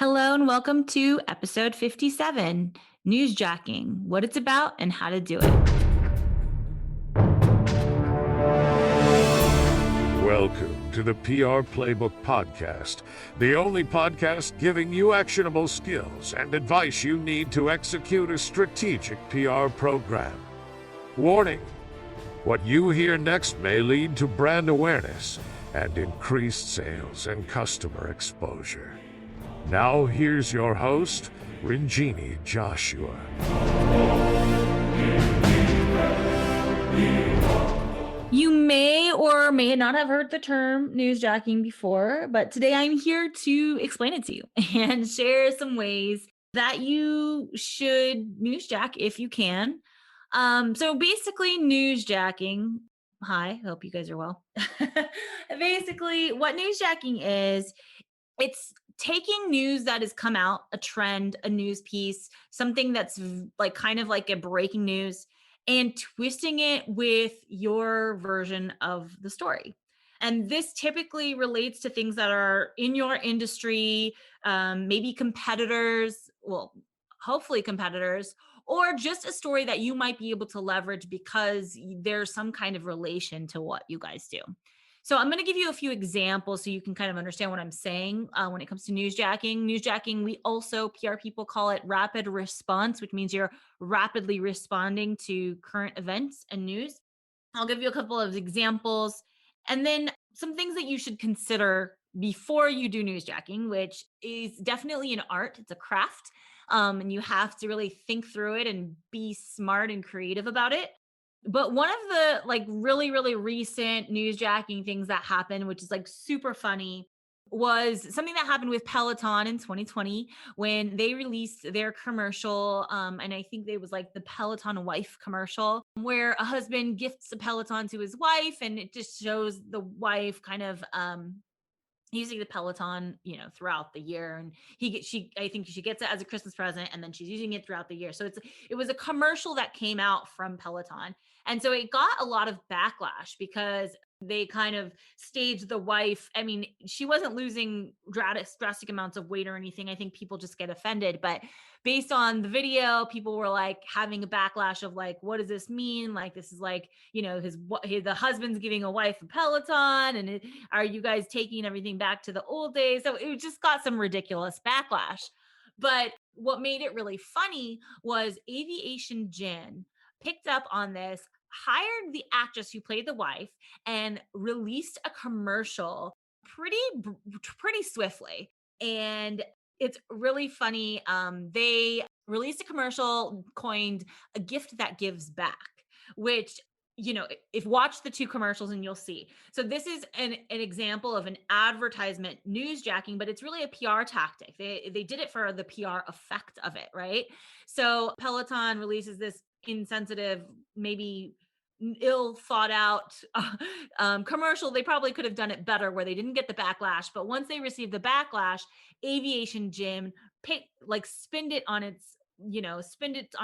Hello and welcome to episode 57, Newsjacking, what it's about and how to do it. Welcome to the PR Playbook Podcast, the only podcast giving you actionable skills and advice you need to execute a strategic PR program. Warning: what you hear next may lead to brand awareness and increased sales and customer exposure. Now here's your host, Rinjini Joshua. You may or may not have heard the term newsjacking before, but today I'm here to explain it to you and share some ways that you should newsjack if you can. So basically, newsjacking. Hi, hope you guys are well. Basically, what newsjacking is, it's taking news that has come out, a trend, a news piece, something that's like kind of like a breaking news, and twisting it with your version of the story. And this typically relates to things that are in your industry, maybe competitors, well, hopefully competitors, or just a story that you might be able to leverage because there's some kind of relation to what you guys do. So I'm going to give you a few examples so you can kind of understand what I'm saying when it comes to newsjacking. Newsjacking, we also, PR people call it rapid response, which means you're rapidly responding to current events and news. I'll give you a couple of examples and then some things that you should consider before you do newsjacking, which is definitely an art, it's a craft. And you have to really think through it and be smart and creative about it. But one of the like really recent newsjacking things that happened, which is like super funny, was something that happened with Peloton in 2020 when they released their commercial. And I think it was like the Peloton wife commercial where a husband gifts a Peloton to his wife, and it just shows the wife kind of using the Peloton, throughout the year. And I think she gets it as a Christmas present, and then she's using it throughout the year. So it was a commercial that came out from Peloton. And so it got a lot of backlash because they kind of staged the wife. I mean, she wasn't losing drastic amounts of weight or anything. I think people just get offended. But based on the video, people were like having a backlash of like, what does this mean? Like, this is like, the husband's giving a wife a Peloton, and are you guys taking everything back to the old days? So it just got some ridiculous backlash. But what made it really funny was Aviation Gin picked up on this, hired the actress who played the wife, and released a commercial pretty swiftly. And it's really funny. They released a commercial coined "a gift that gives back," which, if watch the two commercials and you'll see. So this is an example of an advertisement newsjacking, but it's really a PR tactic. They did it for the PR effect of it, right? So Peloton releases this insensitive, maybe ill thought out commercial. They probably could have done it better where they didn't get the backlash, but once they received the backlash, Aviation Gym spinned it on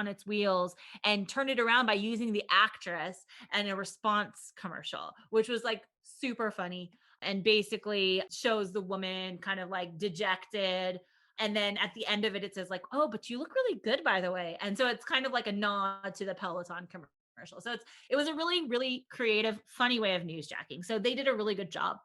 its wheels and turned it around by using the actress and a response commercial, which was like super funny and basically shows the woman kind of like dejected. And then at the end of it, it says like, "Oh, but you look really good, by the way." And so it's kind of like a nod to the Peloton commercial. So it was a really creative, funny way of newsjacking. So they did a really good job.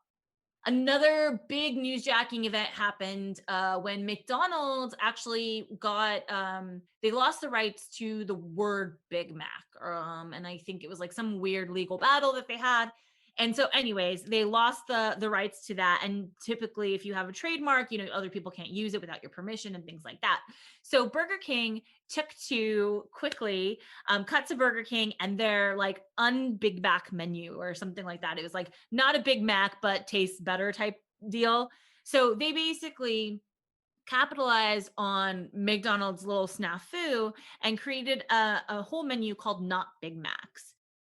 Another big newsjacking event happened when McDonald's actually they lost the rights to the word Big Mac. And I think it was like some weird legal battle that they had. And so anyways, they lost the rights to that. And typically if you have a trademark, other people can't use it without your permission and things like that. So Burger King took to quickly cut to Burger King and their like un-Big Mac menu or something like that. It was like not a Big Mac, but tastes better type deal. So they basically capitalized on McDonald's little snafu and created a whole menu called Not Big Macs.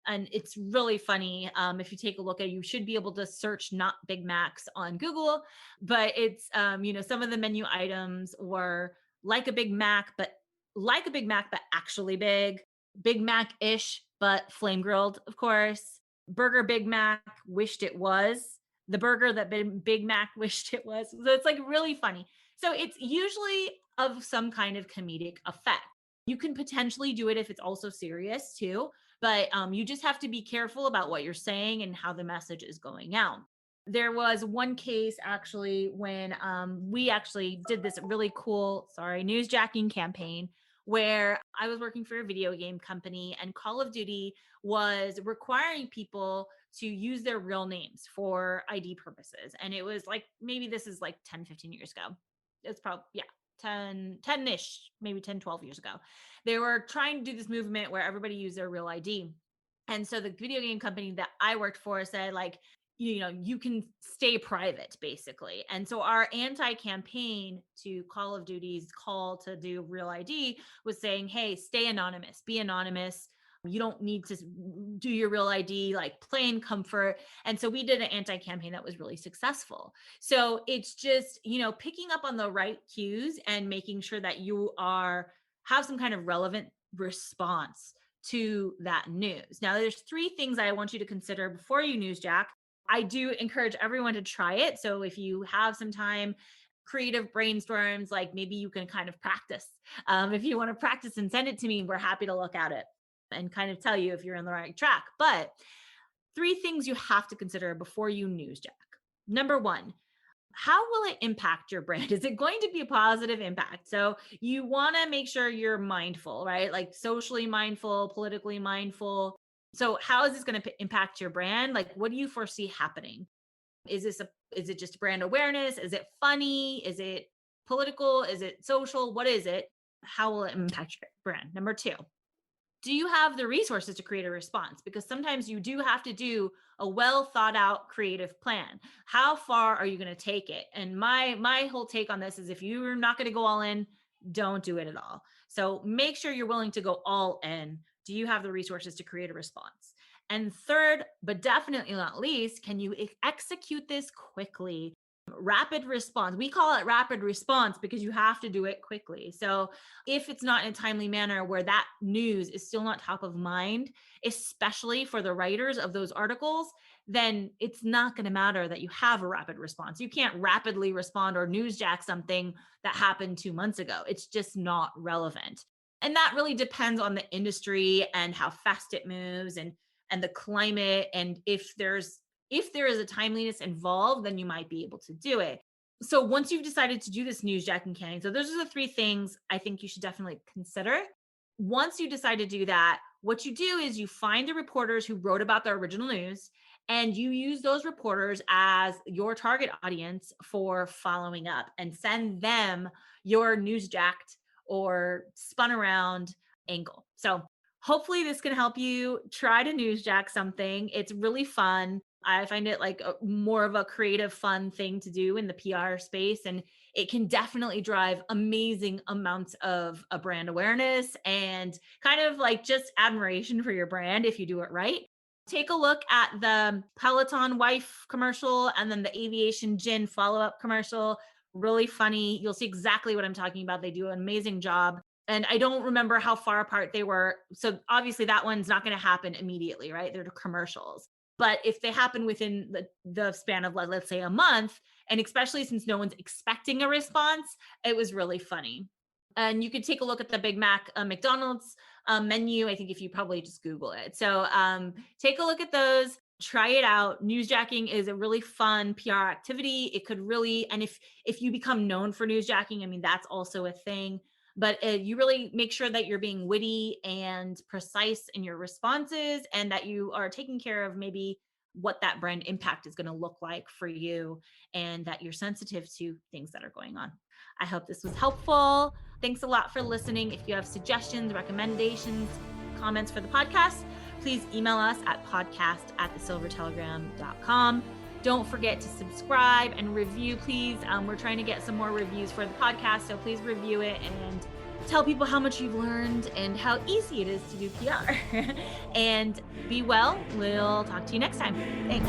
And it's really funny. If you take a look at it, you should be able to search Not Big Macs on Google, but it's, some of the menu items were like a Big Mac, but actually Big Mac-ish, but flame grilled, of course. Burger Big Mac wished it was the burger that Big Mac wished it was. So it's like really funny. So it's usually of some kind of comedic effect. You can potentially do it if it's also serious too, but you just have to be careful about what you're saying and how the message is going out. There was one case actually when we actually did this really cool, newsjacking campaign where I was working for a video game company and Call of Duty was requiring people to use their real names for ID purposes. And it was like, maybe this is like 10, 15 years ago. It's probably, yeah, 10-ish, maybe 10, 12 years ago. They were trying to do this movement where everybody used their real ID. And so the video game company that I worked for said, like, you can stay private basically. And so our anti-campaign to Call of Duty's call to do real ID was saying, hey, stay anonymous, be anonymous. You don't need to do your real ID, like play in comfort. And so we did an anti-campaign that was really successful. So it's just, picking up on the right cues and making sure that you have some kind of relevant response to that news. Now, there's three things I want you to consider before you newsjack. I do encourage everyone to try it. So if you have some time, creative brainstorms, like maybe you can kind of practice. If you want to practice and send it to me, we're happy to look at it and kind of tell you if you're on the right track. But three things you have to consider before you newsjack. Number one, how will it impact your brand? Is it going to be a positive impact? So you want to make sure you're mindful, right? Like socially mindful, politically mindful. So how is this going to impact your brand? Like, what do you foresee happening? Is it just brand awareness? Is it funny? Is it political? Is it social? What is it? How will it impact your brand? Number two, do you have the resources to create a response? Because sometimes you do have to do a well thought out creative plan. How far are you going to take it? And my whole take on this is, if you're not going to go all in, don't do it at all. So make sure you're willing to go all in. Do you have the resources to create a response? And third, but definitely not least, can you execute this quickly? Rapid response. We call it rapid response because you have to do it quickly. So if it's not in a timely manner where that news is still not top of mind, especially for the writers of those articles, then it's not going to matter that you have a rapid response. You can't rapidly respond or newsjack something that happened 2 months ago. It's just not relevant. And that really depends on the industry and how fast it moves and the climate. And if there is a timeliness involved, then you might be able to do it. So once you've decided to do this newsjacking campaign, so those are the three things I think you should definitely consider. Once you decide to do that, what you do is you find the reporters who wrote about the original news, and you use those reporters as your target audience for following up, and send them your newsjacked or spun around angle. So hopefully this can help you try to newsjack something. It's really fun. I find it like more of a creative, fun thing to do in the PR space. And it can definitely drive amazing amounts of a brand awareness and kind of like just admiration for your brand if you do it right. Take a look at the Peloton wife commercial and then the aviation gin follow-up commercial. Really funny. You'll see exactly what I'm talking about. They do an amazing job. And I don't remember how far apart they were. So obviously that one's not going to happen immediately, right? They're commercials. But if they happen within the span of, let's say, a month, and especially since no one's expecting a response, it was really funny. And you could take a look at the Big Mac McDonald's menu. I think if you probably just Google it. So take a look at those. Try it out. Newsjacking is a really fun PR activity. It could really, and if you become known for newsjacking, I mean, that's also a thing. But you really make sure that you're being witty and precise in your responses, and that you are taking care of maybe what that brand impact is going to look like for you, and that you're sensitive to things that are going on. I hope this was helpful. Thanks a lot for listening. If you have suggestions, recommendations, comments for the podcast, please email us at podcast@thesilvertelegram.com. Don't forget to subscribe and review, please. We're trying to get some more reviews for the podcast, so please review it and tell people how much you've learned and how easy it is to do PR. And be well. We'll talk to you next time. Thanks.